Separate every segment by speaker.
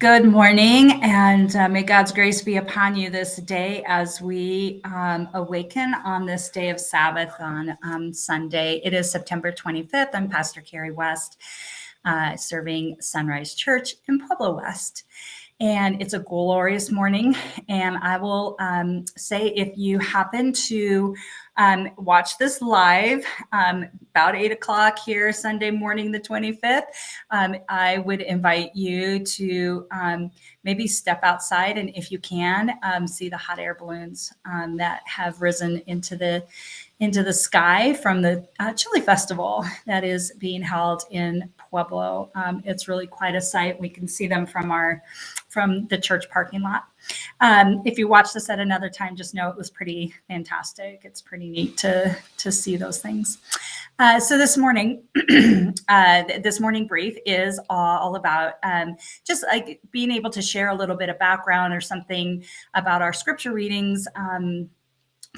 Speaker 1: Good morning, and may God's grace be upon you this day as we awaken on this day of Sabbath on Sunday. It is September 25th. I'm Pastor Carrie West, serving Sunrise Church in Pueblo West. And it's a glorious morning. And I will say, if you happen to watch this live about 8 o'clock here, Sunday morning, the 25th, I would invite you to maybe step outside and, if you can, see the hot air balloons that have risen into the sky from the Chili Festival that is being held in Pueblo. It's really quite a sight. We can see them from the church parking lot. If you watch this at another time, just know it was pretty fantastic. It's pretty neat to see those things. So this morning, this morning brief is all about just like being able to share a little bit of background or something about our scripture readings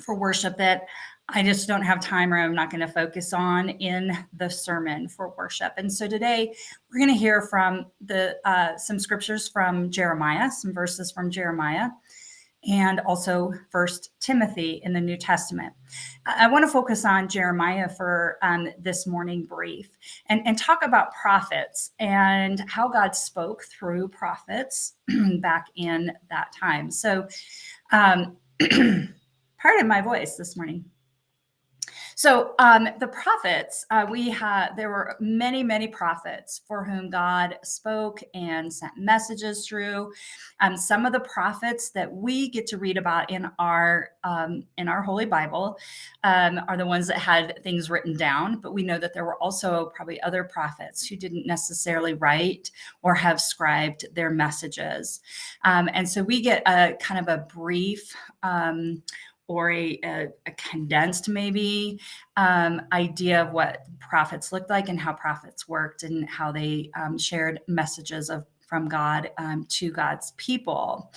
Speaker 1: for worship that I just don't have time, or I'm not going to focus on in the sermon for worship. And so today we're going to hear from some scriptures from Jeremiah, some verses from Jeremiah, and also First Timothy in the New Testament. I want to focus on Jeremiah for this morning brief and talk about prophets and how God spoke through prophets back in that time. So pardon my voice this morning. So the prophets, there were many prophets for whom God spoke and sent messages through. Some of the prophets that we get to read about in our Holy Bible are the ones that had things written down, but we know that there were also probably other prophets who didn't necessarily write or have scribed their messages. And so we get a kind of a brief or a condensed maybe idea of what prophets looked like and how prophets worked and how they shared messages from God to God's people.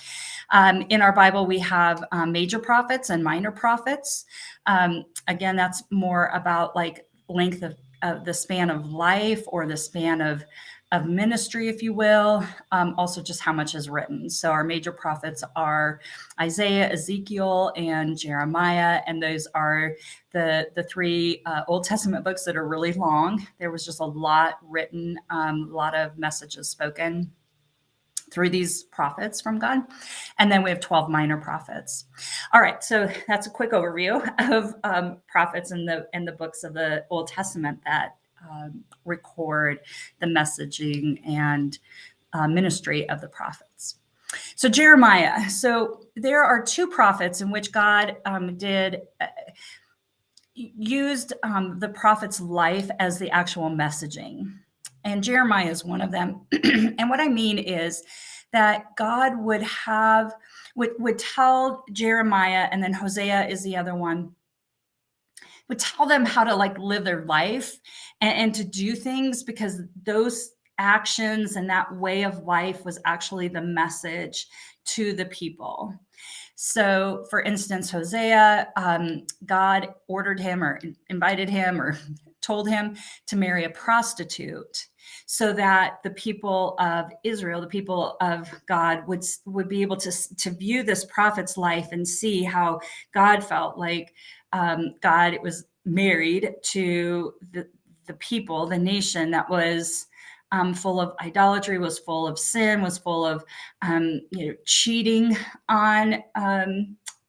Speaker 1: In our Bible, we have major prophets and minor prophets. Again, that's more about like length of the span of life or the span of ministry, if you will, also just how much is written. So our major prophets are Isaiah, Ezekiel, and Jeremiah, and those are the three Old Testament books that are really long. There was just a lot written, a lot of messages spoken through these prophets from God. And then we have 12 minor prophets. All right, so that's a quick overview of prophets in the books of the Old Testament that record the messaging and ministry of the prophets. So Jeremiah. So there are two prophets in which God used the prophet's life as the actual messaging. And Jeremiah is one of them. And what I mean is that God would tell Jeremiah, and then Hosea is the other one, would tell them how to like live their life and to do things, because those actions and that way of life was actually the message to the people. So for instance, Hosea, God ordered him or invited him or told him to marry a prostitute so that the people of Israel, the people of God would be able to view this prophet's life and see how God felt like God was married to the people, the nation that was full of idolatry, was full of sin, was full of cheating on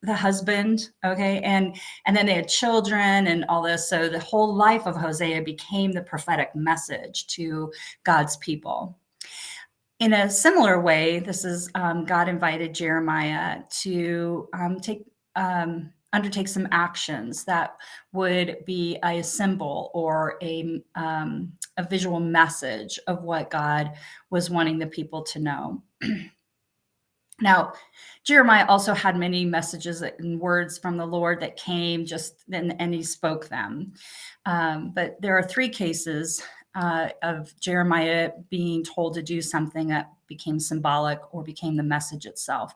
Speaker 1: the husband. Okay, and then they had children and all this. So the whole life of Hosea became the prophetic message to God's people. In a similar way, this is God invited Jeremiah to undertake some actions that would be a symbol or a visual message of what God was wanting the people to know. Now, Jeremiah also had many messages and words from the Lord that came and he spoke them. But there are three cases of Jeremiah being told to do something that became symbolic or became the message itself.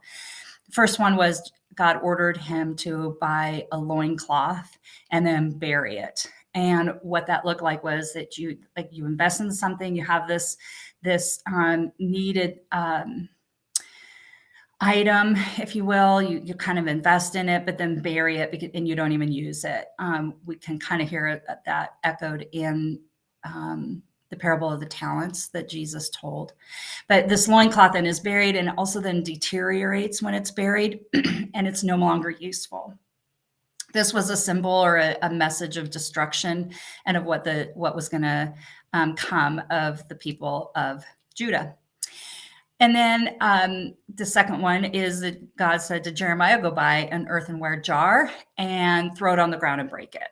Speaker 1: The first one was God ordered him to buy a loincloth and then bury it. And what that looked like was that you invest in something, you have this needed item, if you will. You kind of invest in it, but then bury it and you don't even use it. We can kind of hear that echoed in the parable of the talents that Jesus told. But this loincloth then is buried and also then deteriorates when it's buried and it's no longer useful. This was a symbol or a message of destruction and of what was going to come of the people of Judah. And then the second one is that God said to Jeremiah, go buy an earthenware jar and throw it on the ground and break it.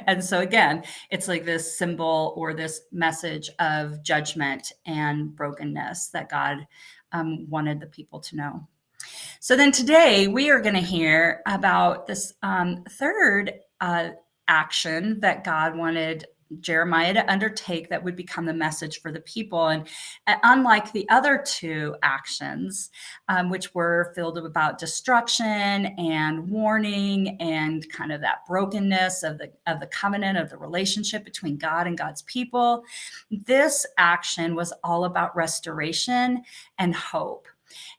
Speaker 1: And so again, it's like this symbol or this message of judgment and brokenness that God wanted the people to know. So then today we are going to hear about this third action that God wanted Jeremiah to undertake that would become the message for the people. And unlike the other two actions, which were filled about destruction and warning and kind of that brokenness of the covenant, of the relationship between God and God's people, this action was all about restoration and hope.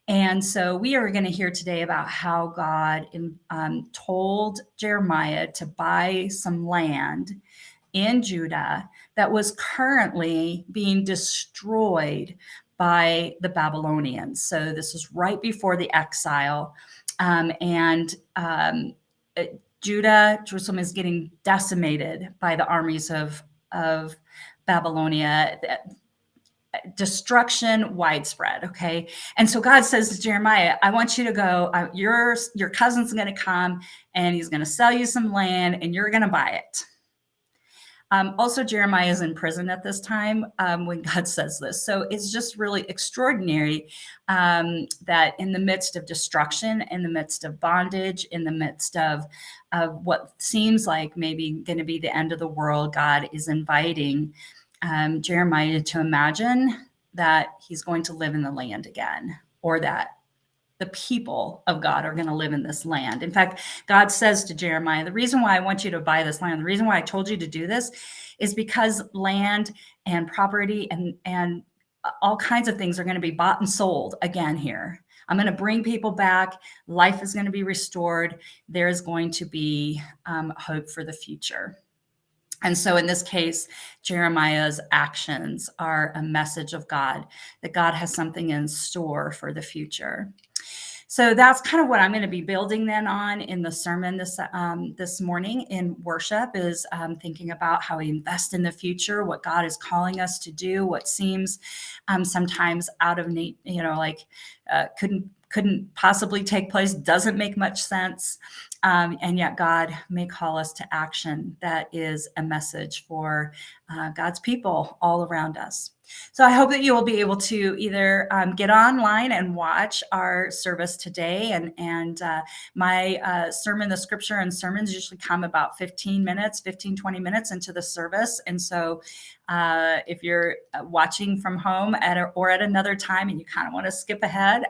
Speaker 1: And so we are going to hear today about how God told Jeremiah to buy some land in Judah that was currently being destroyed by the Babylonians. So this is right before the exile. Judah, Jerusalem is getting decimated by the armies of Babylonia. Destruction widespread. Okay. And so God says to Jeremiah, I want you to go, your cousin's going to come and he's going to sell you some land and you're going to buy it. Also, Jeremiah is in prison at this time when God says this. So it's just really extraordinary that in the midst of destruction, in the midst of bondage, in the midst of what seems like maybe going to be the end of the world, God is inviting Jeremiah to imagine that he's going to live in the land again, or that the people of God are going to live in this land. In fact, God says to Jeremiah, the reason why I want you to buy this land, the reason why I told you to do this is because land and property and all kinds of things are going to be bought and sold again here. I'm going to bring people back. Life is going to be restored. There's going to be hope for the future. And so in this case, Jeremiah's actions are a message of God, that God has something in store for the future. So that's kind of what I'm going to be building then on in the sermon this morning in worship, is thinking about how we invest in the future, what God is calling us to do, what seems sometimes out of couldn't possibly take place, doesn't make much sense. And yet God may call us to action that is a message for God's people all around us. So I hope that you will be able to either get online and watch our service today. And my sermon, the scripture and sermons usually come about 15, 20 minutes into the service. And so if you're watching from home or at another time and you kind of want to skip ahead,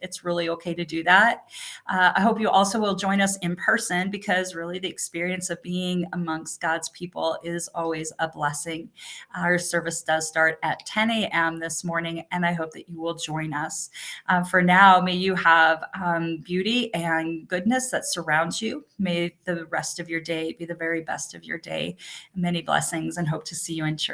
Speaker 1: it's really okay to do that. I hope you also will join us in person, because really the experience of being amongst God's people is always a blessing. Our service does start at 10 a.m. this morning, and I hope that you will join us. For now, may you have beauty and goodness that surrounds you. May the rest of your day be the very best of your day. Many blessings, and hope to see you in church.